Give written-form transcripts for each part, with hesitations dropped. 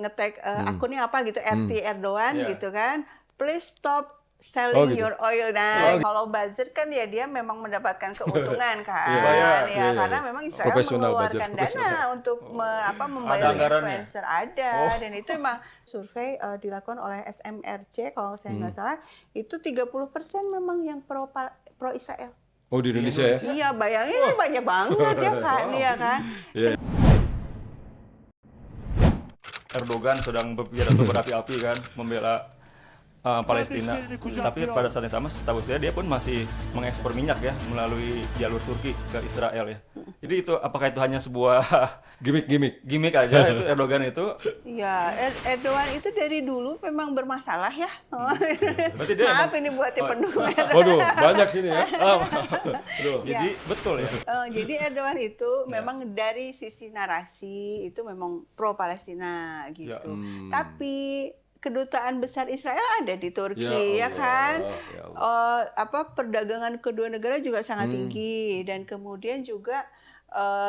nge-tag akunnya apa gitu, RT Erdogan Iya. gitu kan, please stop selling gitu. your oil. Nah, kalau buzzer kan ya dia memang mendapatkan keuntungan kan, Bayar. ya Iya, karena iya. memang Israel Profesional buzzer, mengeluarkan dana untuk membayar anggarannya? influencer ada, dan itu emang survei dilakukan oleh SMRC kalau saya nggak salah, itu 30% memang yang pro Israel. Oh, di Indonesia ya? Iya, bayangin ini banyak banget ya kan, ya kan. Erdogan sedang berpidato berapi-api kan membela Palestina. Tapi pada saat yang sama setahu saya dia pun masih mengekspor minyak ya melalui jalur Turki ke Israel ya. Jadi itu apakah itu hanya sebuah Gimik. aja itu Erdogan itu? Ya, Erdogan itu dari dulu memang bermasalah ya. Berarti dia Maaf ini buat yang pendukung Erdogan. Waduh, banyak sini ya. Jadi betul ya. Jadi Erdogan itu memang dari sisi narasi itu memang pro Palestina gitu. Ya. Tapi kedutaan besar Israel ada di Turki, Ya ya Allah, kan? ya Perdagangan kedua negara juga sangat tinggi, dan kemudian juga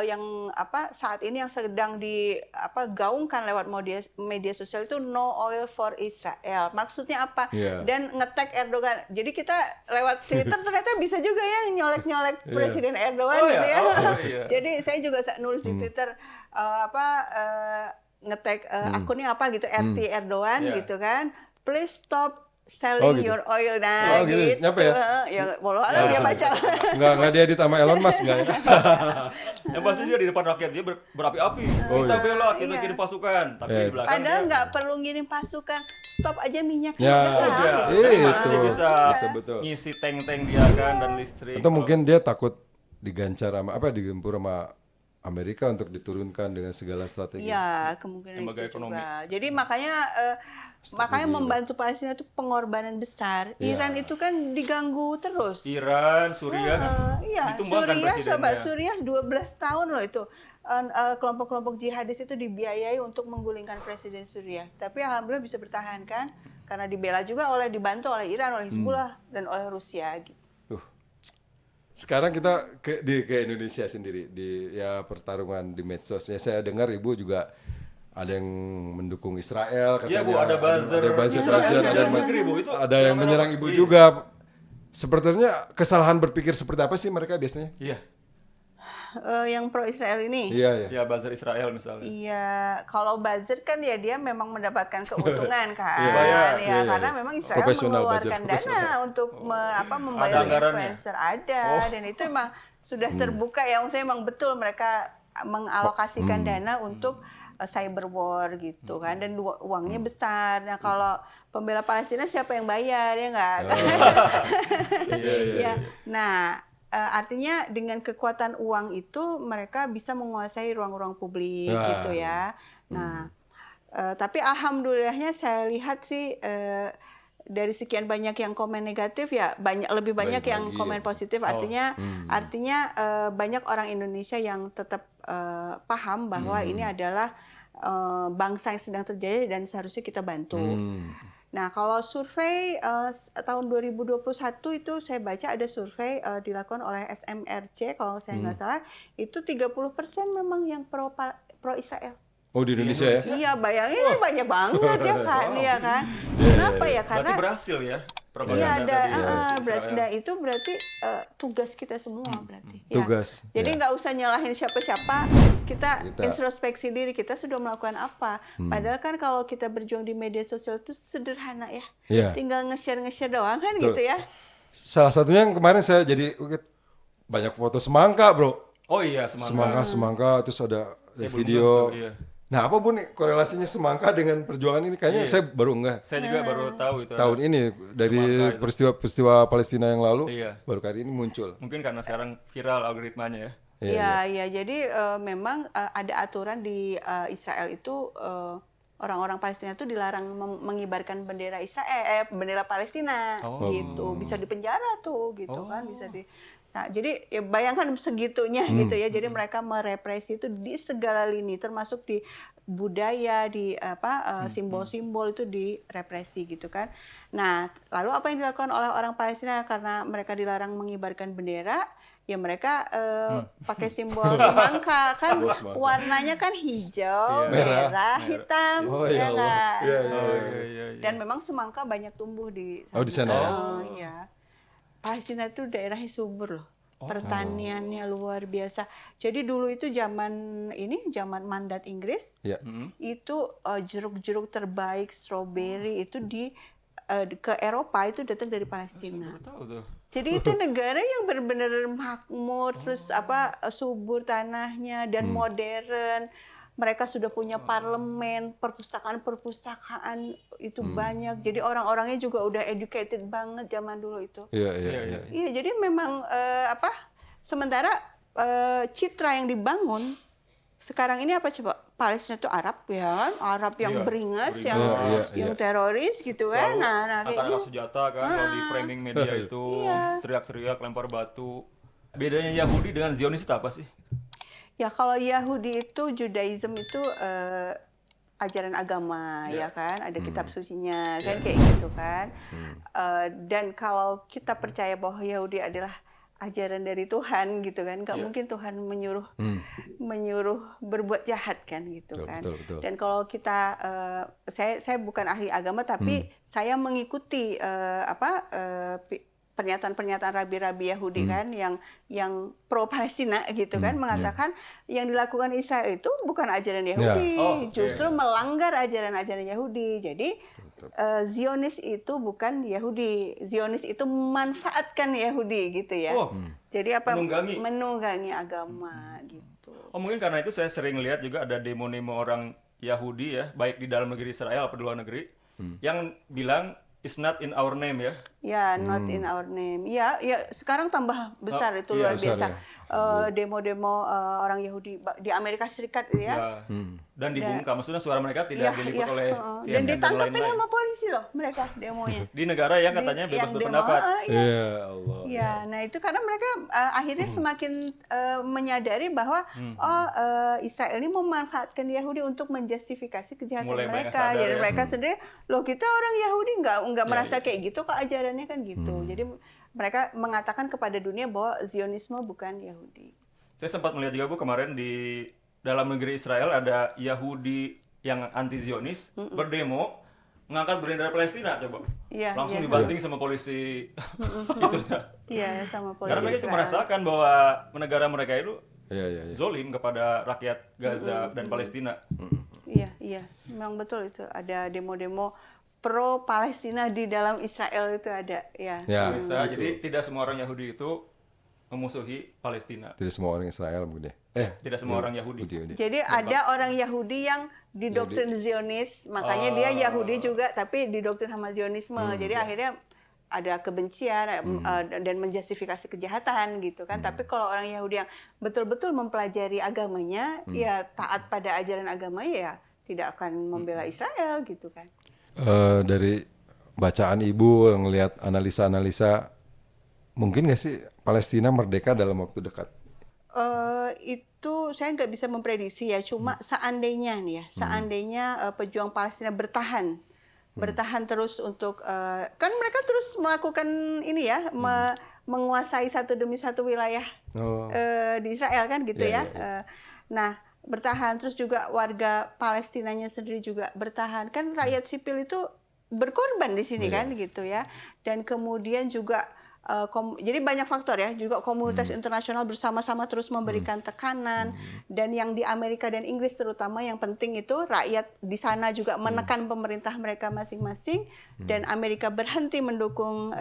yang saat ini yang sedang digaungkan lewat media sosial itu no oil for Israel. Maksudnya apa? Yeah. Dan nge-tag Erdogan. Jadi kita lewat Twitter ternyata bisa juga ya nyolek-nyolek Presiden Erdogan gitu ya. Iya. Jadi saya juga nulis di Twitter nge-tag akunnya apa gitu, RT Erdogan gitu kan, please stop selling gitu. your oil. Nah, gitu. Nyampe ya? Ya walau dia baca. Nggak dia ditama Elon Musk nggak ya? Yang pasti dia di depan rakyat dia berapi-api. Kita bela, kita kirim pasukan. Tapi di belakang Padahal dia nggak perlu ngirim pasukan, stop aja minyak. Ya, itu itu. bisa Betul. ngisi tank-tank dia kan dan listrik. Atau mungkin dia takut digancar digempur sama Amerika untuk diturunkan dengan segala strategi. Iya, kemungkinan Lembaga itu ekonomi. juga. Jadi makanya membantu Palestina itu pengorbanan besar. Iran itu kan diganggu terus. Iran, Suriah Iya, ditumbangkan presidennya. Suriah 12 tahun loh itu. Kelompok-kelompok jihadis itu dibiayai untuk menggulingkan presiden Suriah. Tapi alhamdulillah bisa bertahan kan, karena dibela juga dibantu oleh Iran, oleh Hizbullah dan oleh Rusia gitu. Sekarang kita ke Indonesia sendiri di pertarungan di medsosnya. Saya dengar Ibu juga ada yang mendukung Israel, katanya. Iya Bu, ada buzzer Israel ada dari negeri Bu itu. ada yang menyerang Ibu juga. Sepertinya kesalahan berpikir seperti apa sih mereka biasanya? Iya. Yang pro Israel ini. Iya. Ya buzzer Israel misalnya. Iya, kalau buzzer kan ya dia memang mendapatkan keuntungan kan, Bayar. ya karena memang Israel Profesional mengeluarkan buzzer, dana untuk membayar anggarannya? influencer ada, dan itu emang sudah terbuka ya, maksudnya emang betul mereka mengalokasikan dana untuk cyber war gitu kan, dan uangnya besar. Nah kalau pembela Palestina siapa yang bayar ya nggak? Iya. Ya, nah. Artinya dengan kekuatan uang itu mereka bisa menguasai ruang-ruang publik gitu ya. Nah, tapi alhamdulillahnya saya lihat sih dari sekian banyak yang komen negatif ya lebih banyak yang komen positif. Artinya banyak orang Indonesia yang tetap paham bahwa ini adalah bangsa yang sedang terjadi dan seharusnya kita bantu. Nah, kalau survei tahun 2021 itu saya baca ada survei dilakukan oleh SMRC kalau saya nggak salah, itu 30% memang yang pro Israel. Oh, di Indonesia ya? Iya, bayangin ini banyak banget ya kan, ya kan. Kenapa ya? Karena Berarti berhasil ya iya, propaganda tadi. itu berarti tugas kita semua berarti. Tugas. Ya. Jadi nggak usah nyalahin siapa-siapa, kita introspeksi diri, kita sudah melakukan apa. Padahal kan kalau kita berjuang di media sosial itu sederhana ya. Tinggal nge-share doang kan gitu ya. Salah satunya yang kemarin saya jadi banyak foto semangka, Bro. Oh iya, Semangka terus ada video. Nah, apa Bu nih korelasinya semangka dengan perjuangan ini? Kayaknya saya baru enggak. Saya juga baru tahu itu. Tahun ini dari peristiwa Palestina yang lalu, baru kali ini muncul. Mungkin karena sekarang viral algoritmanya ya. Iya. Jadi memang ada aturan di Israel itu orang-orang Palestina itu dilarang mengibarkan bendera bendera Palestina gitu. Bisa dipenjara tuh gitu kan, bisa di. Nah, jadi ya bayangkan segitunya gitu ya. Jadi mereka merepresi itu di segala lini, termasuk di budaya, di simbol-simbol itu direpresi gitu kan. Nah, lalu apa yang dilakukan oleh orang Palestina karena mereka dilarang mengibarkan bendera, ya mereka pakai simbol semangka kan, warnanya kan hijau, merah, hitam, Oh, ya Allah. nggak? Iya, Dan memang semangka banyak tumbuh di sana. Oh, di sana ya? Iya. Palestina itu daerahnya subur loh. Pertaniannya luar biasa. Jadi dulu itu zaman mandat Inggris, Iya. itu jeruk-jeruk terbaik, stroberi itu ke Eropa itu datang dari Palestina. Baru tahu tuh. Jadi itu negara yang benar-benar makmur, terus subur tanahnya dan modern. Mereka sudah punya parlemen, perpustakaan itu banyak. Jadi orang-orangnya juga udah educated banget zaman dulu itu. Iya. Iya, jadi memang sementara citra yang dibangun sekarang ini apa coba? Palestina itu Arab ya kan? Arab yang beringas, yang teroris gitu kan. Selalu Nah kayak angkat senjata kan, kalau di framing media itu teriak-teriak, lempar batu. Bedanya Yahudi dengan Zionis itu apa sih? ya kalau Yahudi itu Judaism itu ajaran agama ya kan, ada kitab sucinya kan kayak gitu kan. Dan kalau kita percaya bahwa Yahudi adalah ajaran dari Tuhan gitu kan, nggak mungkin Tuhan menyuruh berbuat jahat kan gitu kan. Betul. Dan kalau kita saya bukan ahli agama tapi saya mengikuti pernyataan-pernyataan rabi-rabi Yahudi kan yang pro Palestina gitu kan, mengatakan yang dilakukan Israel itu bukan ajaran Yahudi, justru melanggar ajaran-ajaran Yahudi. Jadi Zionis itu bukan Yahudi, Zionis itu memanfaatkan Yahudi gitu ya. Jadi menunggangi agama gitu. Oh mungkin karena itu saya sering lihat juga ada demo-demo orang Yahudi ya, baik di dalam negeri Israel atau di luar negeri, yang bilang it's not in our name ya. Ya, not in our name. Ya, sekarang tambah besar itu luar biasa. Demo-demo orang Yahudi di Amerika Serikat ya. Dan dibungkam, maksudnya suara mereka tidak diliput oleh CNN dan ditangkapin lain-lain. sama polisi loh mereka demonya. Di negara yang katanya bebas yang berpendapat. Ya Allah. Ya, nah itu karena mereka akhirnya semakin menyadari bahwa Israel ini memanfaatkan Yahudi untuk menjustifikasi kejahatan Mulai mereka. sadar Jadi ya. mereka sendiri, loh kita orang Yahudi nggak merasa kayak gitu kok ajarannya kan gitu. Jadi mereka mengatakan kepada dunia bahwa Zionisme bukan Yahudi. Saya sempat melihat juga Bu kemarin di dalam negeri Israel ada Yahudi yang anti Zionis berdemo mengangkat bendera Palestina coba. Iya, Langsung iya. dibanting sama polisi itu. Iya, sama polisi Karena mereka itu Israel. merasakan bahwa negara mereka itu Iya. zolim kepada rakyat Gaza dan Palestina. Iya, memang betul itu. Ada demo-demo pro Palestina di dalam Israel itu ada, ya. Ya. Bisa. Jadi tidak semua orang Yahudi itu memusuhi Palestina. Tidak semua orang Israel mungkin ya. Tidak semua orang Yahudi. Jadi ada orang Yahudi yang didoktrin Zionis, makanya dia Yahudi juga, tapi didoktrin sama Zionisme. Jadi akhirnya ada kebencian dan menjustifikasi kejahatan gitu kan. Tapi kalau orang Yahudi yang betul-betul mempelajari agamanya, ya taat pada ajaran agamanya, ya tidak akan membela Israel gitu kan. Dari bacaan Ibu ngelihat analisa-analisa, mungkin nggak sih Palestina merdeka dalam waktu dekat? Itu saya nggak bisa memprediksi ya. Cuma seandainya nih ya, seandainya pejuang Palestina bertahan terus untuk kan mereka terus melakukan ini ya, menguasai satu demi satu wilayah di Israel kan gitu ya. Nah, bertahan terus juga warga Palestinanya sendiri juga bertahan, kan rakyat sipil itu berkorban di sini kan gitu ya. Dan kemudian juga jadi banyak faktor ya, juga komunitas internasional bersama-sama terus memberikan tekanan, dan yang di Amerika dan Inggris terutama yang penting itu rakyat di sana juga menekan pemerintah mereka masing-masing, dan Amerika berhenti mendukung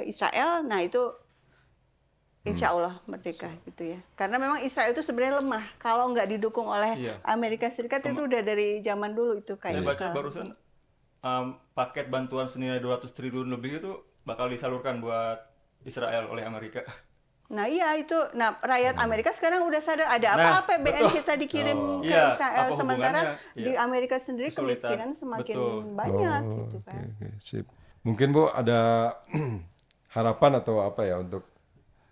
Israel. Nah itu Insya Allah merdeka gitu ya. Karena memang Israel itu sebenarnya lemah kalau nggak didukung oleh Amerika Serikat. Itu udah dari zaman dulu itu kayak. Saya baca barusan paket bantuan senilai 200 triliun lebih itu bakal disalurkan buat Israel oleh Amerika. Nah iya itu. Nah rakyat Amerika sekarang udah sadar ada apa APBN kita dikirim ke Israel, apa sementara hubungannya? di Amerika sendiri Kesulitan. kemiskinan semakin Betul. banyak gitu kan. Oke, sip. Mungkin Bu ada harapan atau apa ya untuk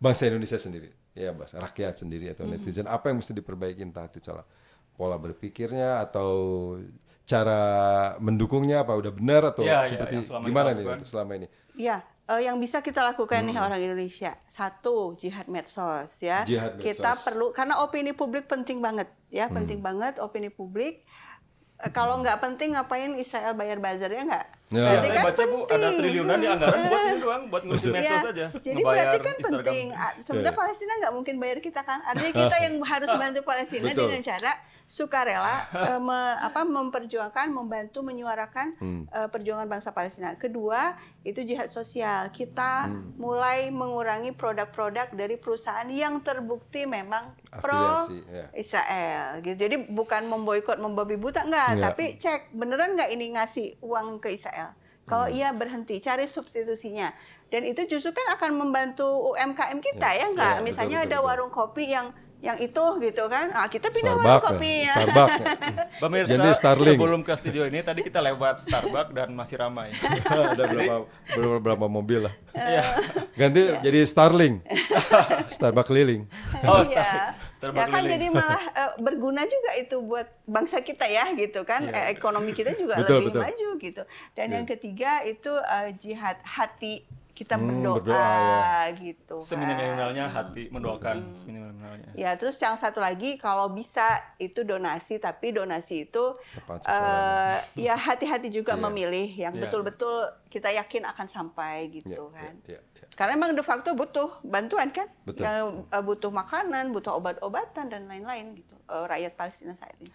bangsa Indonesia sendiri, ya rakyat sendiri atau netizen, apa yang mesti diperbaiki entah itu salah pola berpikirnya atau cara mendukungnya apa udah benar atau Ya, seperti yang selama gimana ini nih dilakukan. untuk selama ini? Ya, yang bisa kita lakukan nih orang Indonesia. Satu, jihad medsos ya. Jihad Kita medsos. perlu karena opini publik penting banget ya, penting banget opini publik. Kalau nggak penting ngapain Israel bayar buzzer ya nggak? Ya. Berarti Saya kan baca Bu, ada penting. triliunan di anggaran buat ini doang, buat ngurusin medsos Ya, aja. jadi ngebayar berarti kan Instagram. penting. Sebenarnya Ya. Palestina nggak mungkin bayar kita kan. Artinya kita yang harus bantu Palestina Betul. dengan cara sukarela memperjuangkan, membantu menyuarakan perjuangan bangsa Palestina. Kedua, itu jihad sosial. Kita mulai mengurangi produk-produk dari perusahaan yang terbukti memang pro Afiliasi, ya. Israel gitu. Jadi bukan memboikot, membabi buta enggak, Enggak. tapi cek beneran nggak ini ngasih uang ke Israel. Kalau iya berhenti, cari substitusinya. Dan itu justru kan akan membantu UMKM kita ya enggak? Ya, Misalnya betul, ada betul. warung kopi yang itu gitu kan. Ah, kita pindah warung Starbucks kopi ya. Starbucks. Pemirsa, Jadi Starlink. sebelum ke studio ini tadi kita lewat Starbucks dan masih ramai. Ada berapa mobil lah. Iya. Ganti jadi Starlink. Starbucks keliling. Oh, Iya. Starbucks Ya kan keliling. jadi malah berguna juga itu buat bangsa kita ya gitu kan. Ekonomi kita juga Betul, lebih betul. maju gitu. Dan yang ketiga itu jihad hati, kita berdoa, berdoa, gitu kan. Seminimalnya hati mendoakan seminimalnya. Ya, terus yang satu lagi kalau bisa itu donasi, tapi donasi itu Tepat sasaran. ya hati-hati juga Iya. memilih yang Iya. betul-betul kita yakin akan sampai Ya, gitu kan. ya, ya. Karena emang de facto butuh bantuan kan, Betul. yang butuh makanan, butuh obat-obatan dan lain-lain gitu rakyat Palestina saat ini.